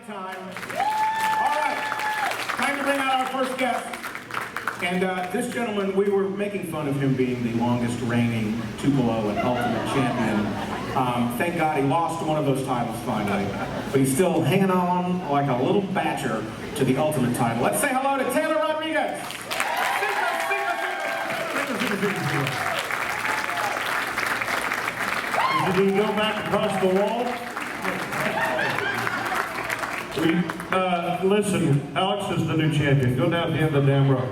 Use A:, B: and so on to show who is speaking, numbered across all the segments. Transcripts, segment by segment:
A: time. All right, time to bring out our first guest. And this gentleman, we were making fun of him being the longest reigning Tupelo and Ultimate Champion. Thank God he lost one of those titles finally. But he's still hanging on like a little badger to the Ultimate title. Let's say hello to Taylor Rodriguez.
B: Did he go back across the wall? Listen, Alex is the new champion. Go down to the end of the damn row.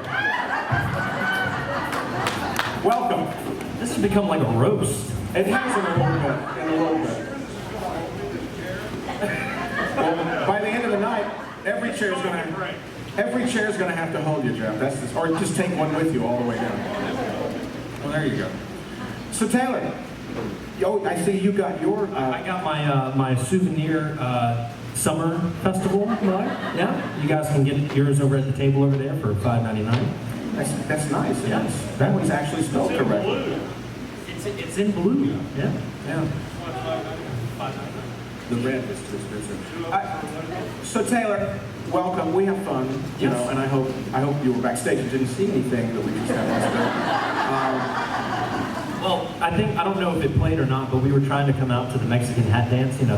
A: Welcome.
C: This has become like a roast.
A: It has in a little bit. Well, by the end of the night, every chair's gonna have to hold you, Jeff. That's or just take one with you all the way down. Well, there you go. So Taylor, I see you got your.
C: I got my souvenir summer festival mug. Yeah, you guys can get yours over at the table over there for $5.99.
A: That's nice.
C: Yeah.
A: That one's actually spelled correctly.
C: It's in blue. Yeah.
A: Yeah. The red is too expensive. So Taylor, welcome. We have fun, you know, and I hope you were backstage and didn't see anything that we just had last
C: Well, I don't know if it played or not, but we were trying to come out to the Mexican hat dance, you know.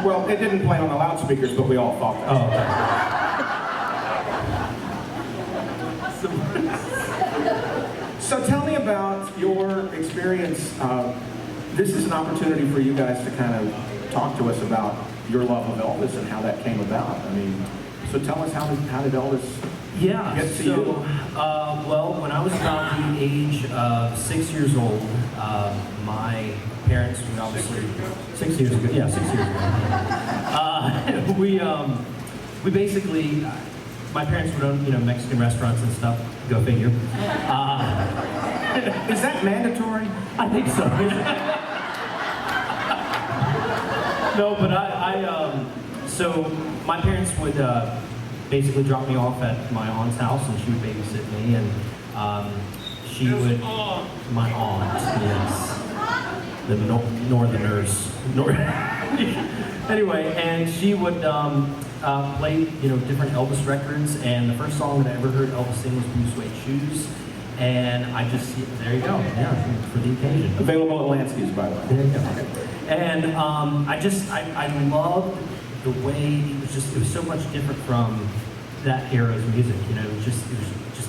A: Well, it didn't play on the loudspeakers, but we all thought that.
C: Oh, okay.
A: So tell me about your experience. This is an opportunity for you guys to kind of talk to us about your love of Elvis and how that came about. I mean, so tell us how did Elvis get to you?
C: Well, when I was about the age of 6 years old, my parents would obviously 6 years ago. Yeah, 6 years ago. We basically. My parents would own, Mexican restaurants and stuff. Go figure.
A: Is that mandatory?
C: I think so. No, but so my parents would basically drop me off at my aunt's house, and she would babysit me, and she would. My aunt, yes, the Northerners. Anyway, and she would. Played different Elvis records, and the first song that I ever heard Elvis sing was Blue Suede Shoes, and I just, there you go, yeah, for the occasion.
A: Available at Lansky's, by the way.
C: There you go. And I loved the way it was so much different from that era's music, it was just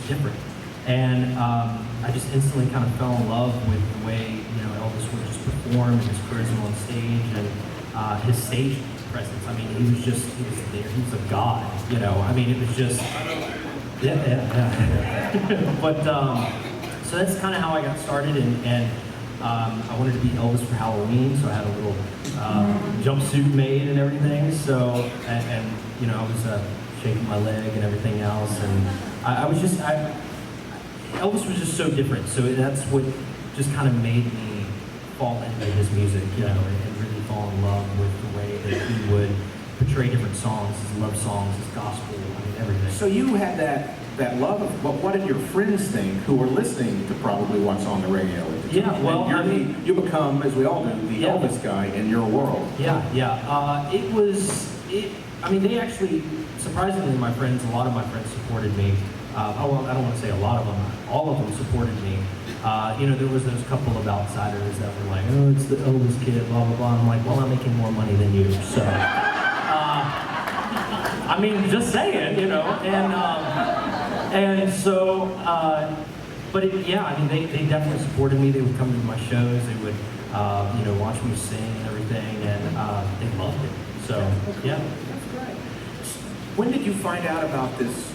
C: different. And I just instantly kind of fell in love with the way, Elvis would just perform and his charisma on stage and his stage presence. I mean, he was there. He was a god, I mean, it was just, yeah. But, so that's kind of how I got started, and I wanted to be Elvis for Halloween, so I had a little jumpsuit made and everything, so, and I was shaking my leg and everything else, and Elvis was just so different, so that's what just kind of made me fall into his music, and really fall in love with the way that he would portray different songs, his love songs, his gospel, everything.
A: So you had that love of, but what did your friends think who were listeing to probably what's on the radio at the time?
C: Yeah, well,
A: you become, as we all do, the Elvis guy in your world.
C: Yeah. They actually, surprisingly, a lot of my friends supported me. I don't want to say a lot of them, all of them supported me. There was those couple of outsiders that were like, oh, it's the Elvis kid, blah, blah, blah. I'm like, well, I'm making more money than you, so. Just saying, and so, they definitely supported me. They would come to my shows, they would, watch me sing and everything, and they loved it, so, yeah.
A: That's great. When did you find out about this?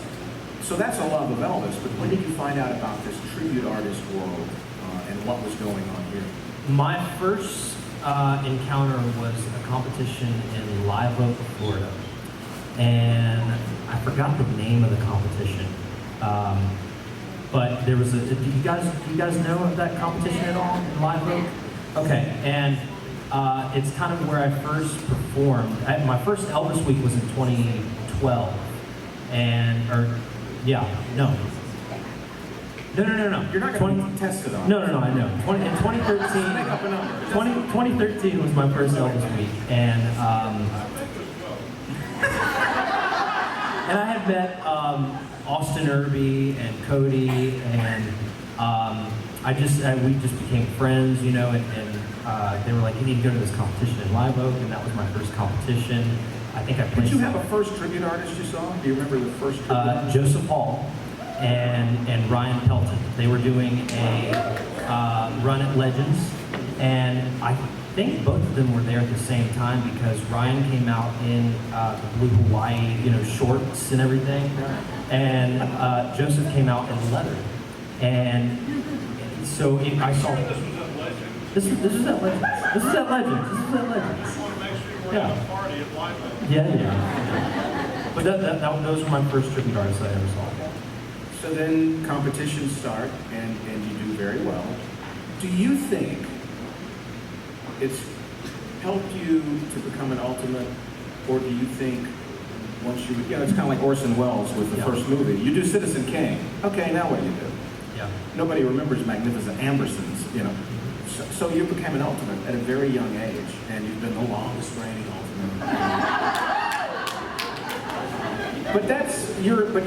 A: So that's a love of Elvis, but when did you find out about this tribute artist world and what was going on here?
C: My first encounter was a competition in Live Oak, Florida, and I forgot the name of the competition. But there was do you guys know of that competition at all in Live Oak? Okay, and it's kind of where I first performed. My first Elvis week was in 2012, No.
A: You're not going to be tested on.
C: No, I know. In 2013,
A: Make up a number.
C: 2013 was my first Elvis week, and and I had met Austin Irby and Cody, and we just became friends, you know, and they were like, you need to go to this competition in Live Oak, and that was my first competition. I think I placed.
A: Did you have a first tribute artist you saw? Do you remember the first tribute artist?
C: Joseph Hall and Ryan Pelton. They were doing a run at Legends, and I think both of them were there at the same time because Ryan came out in the blue Hawaii, you know, shorts and everything, and Joseph came out in leather. And so I saw this was at Legends. This is at Legends. Yeah. But those were my first tribute artists I ever saw.
A: So then competitions start, and you do very well. Do you think it's helped you to become an ultimate, or do you think once you, you know, it's kind of like Orson Welles with the first movie. You do Citizen Kane. Okay, now what do you do?
C: Yeah.
A: Nobody remembers Magnificent Ambersons, you know. So you became an ultimate at a very young age, and you've been the longest reigning ultimate. But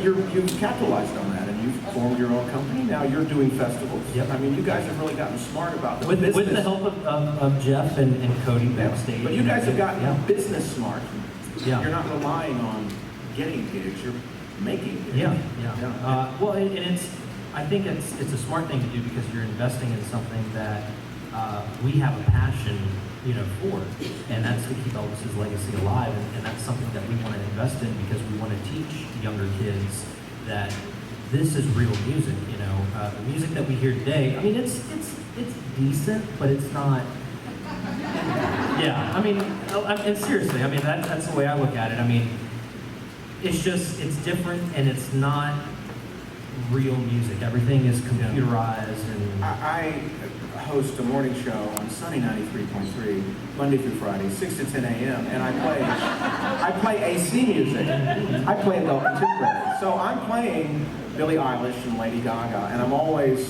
A: you've capitalized on that, and you've formed your own company. Now you're doing festivals.
C: Yep.
A: I mean, you guys have really gotten smart about the
C: with
A: business.
C: the help of Jeff and Cody backstage.
A: But you guys have gotten business smart.
C: Yeah.
A: You're not relying on getting gigs. You're making gigs.
C: Yeah. Well, and I think it's a smart thing to do because you're investing in something that we have a passion, you know, for, and that's to keep Elvis's legacy alive, and that's something that we want to invest in because we want to teach younger kids that this is real music. You know, the music that we hear today. I mean, it's decent, but it's not. Yeah, I mean, and seriously, I mean that's the way I look at it. I mean, it's different, and it's not real music. Everything is computerized, and
A: I host a morning show on Sunny 93.3 Monday through Friday, 6 to 10 a.m. and I play AC music. I play adult contemporary. So I'm playing Billie Eilish and Lady Gaga, and I'm always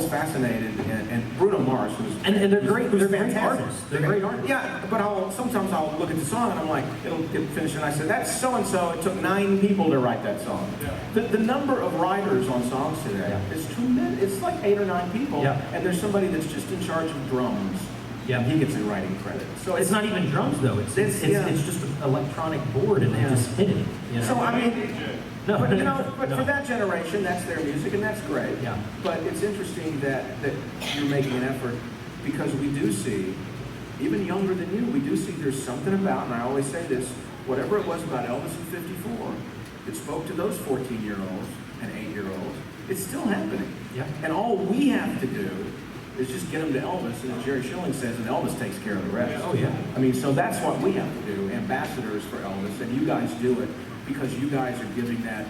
A: fascinated, and Bruno Mars, who's
C: they're great. They're great
A: fantastic.
C: artists. They're great artists.
A: Yeah, but sometimes I'll look at the song and I'm like, it'll get finished, and I said, that's so and so. It took 9 people to write that song.
B: Yeah.
A: The number of writers on songs today is tremendous. It's like 8 or 9 people, and there's somebody that's just in charge of drums.
C: Yeah,
A: he gets the writing credit. So
C: it's not even drums though. It's just an electronic board, and they just hit it. You know?
A: So I mean.
C: No,
A: but you know, for that generation, that's their music, and that's great.
C: Yeah.
A: But it's interesting that you're making an effort, because we do see, even younger than you, we do see there's something about, and I always say this, whatever it was about Elvis in '54, it spoke to those 14-year-olds and 8-year-olds. It's still happening.
C: Yeah.
A: And all we have to do is just get them to Elvis, and as Jerry Schilling says, and Elvis takes care of the rest.
C: Oh yeah.
A: I mean, so that's what we have to do, ambassadors for Elvis, and you guys do it. Because you guys are giving that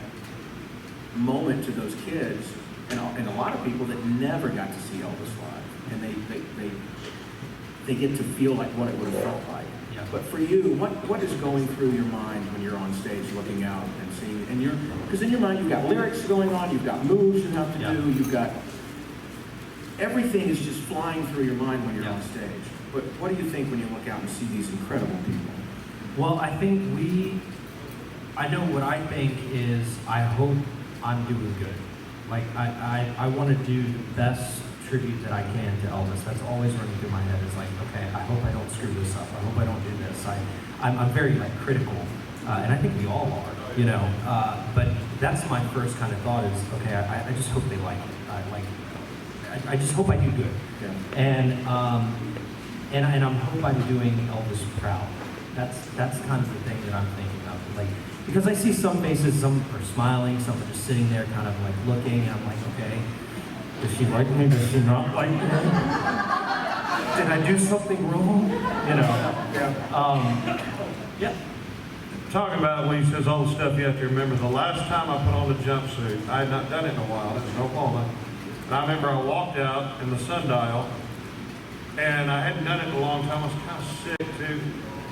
A: moment to those kids, and a lot of people that never got to see Elvis live, and they get to feel like what it would have felt like.
C: Yeah.
A: But for you, what is going through your mind when you're on stage, looking out and seeing, and because in your mind you've got lyrics going on, you've got moves you have to do, you've got everything is just flying through your mind when you're on stage. But what do you think when you look out and see these incredible people?
C: Well, I know what I think is, I hope I'm doing good. Like, I want to do the best tribute that I can to Elvis. That's always running through my head, is like, okay, I hope I don't screw this up. I hope I don't do this. I'm very, like, critical, and I think we all are, you know. But that's my first kind of thought is, okay, I just hope they like it. I just hope I do good.
A: Yeah.
C: And I hope I'm doing Elvis proud. That's kind of the thing that I'm thinking of. Like, because I see some faces, some are smiling, some are just sitting there kind of like looking, and I'm like, okay, does she like me? Does she not like me? Did I do something wrong? You know. Yeah.
B: Talking about when he says all the stuff, you have to remember the last time I put on the jumpsuit, I had not done it in a while, it was in Oklahoma. And I remember I walked out in the sundial, and I hadn't done it in a long time. I was kind of sick too.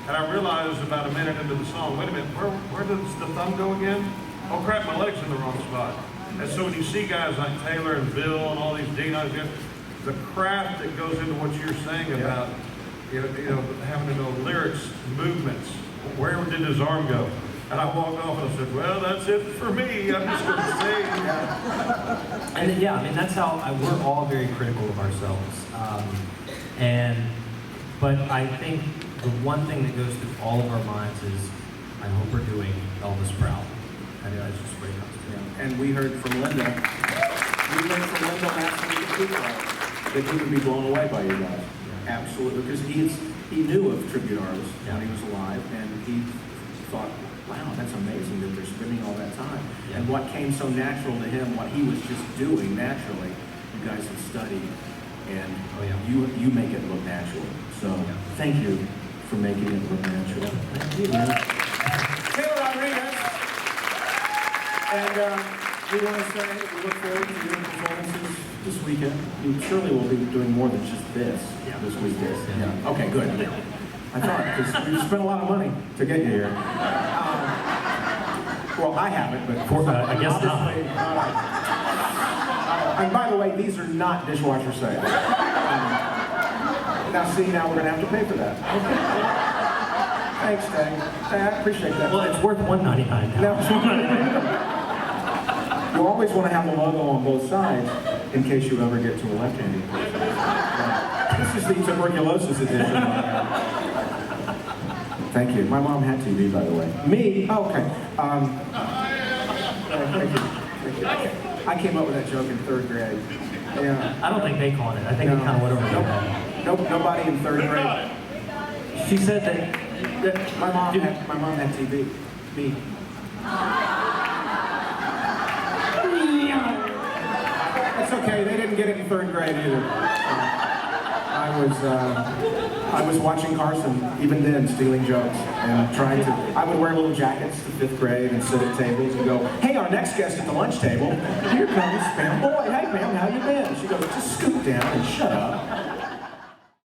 B: And I realized about a minute into the song, wait a minute, where does the thumb go again? Oh crap, my leg's in the wrong spot. And so when you see guys like Taylor and Bill and all these Dinos, the craft that goes into what you're saying about, having to know lyrics, movements, where did his arm go? And I walked off and I said, well, that's it for me. I'm just going to sing.
C: And yeah, I mean, that's how we're all very critical of ourselves. But I think the one thing that goes through all of our minds is, I hope we're doing Elvis proud. And that's just what it comes to.
A: And we heard from Linda. We heard from Linda last week at Tribute Artists that he would be blown away by you guys. Yeah. Absolutely, because he knew of Tribute Artists when he was alive, and he thought, wow, that's amazing that they're spending all that time.
C: Yeah.
A: And what came so natural to him, what he was just doing naturally, you guys have studied, and you make it look natural. So thank you for making it look natural. Thank you. Taylor Rodriguez. And we want to say we look forward to your performances this weekend. You surely will be doing more than just this weekend. Yeah. Okay, good. I thought, because we spent a lot of money to get you here. Well, I haven't, but
C: I guess not.
A: And by the way, these are not dishwasher sales. Now we're going to have to pay for that. Okay. Thanks, Dave. I appreciate that.
C: Well, it's worth $1.99 now.
A: You always want to have the logo on both sides in case you ever get to a left-handed person. This is the tuberculosis edition. Thank you. My mom had TB, by the way. Me? Oh, okay. Thank you. I came up with that joke in 3rd grade. Yeah.
C: I don't think they caught it. I think it kind of went over their head.
A: Nope, nobody in 3rd grade.
C: She said that
A: my mom had TB. Me. That's okay. They didn't get it in 3rd grade either. I was watching Carson, even then, stealing jokes and trying to. I would wear little jackets to 5th grade and sit at tables and go, "Hey, our next guest at the lunch table. Here comes Pam Boyd. Hey, Pam, how you been?" She goes, "Just scoot down and shut up."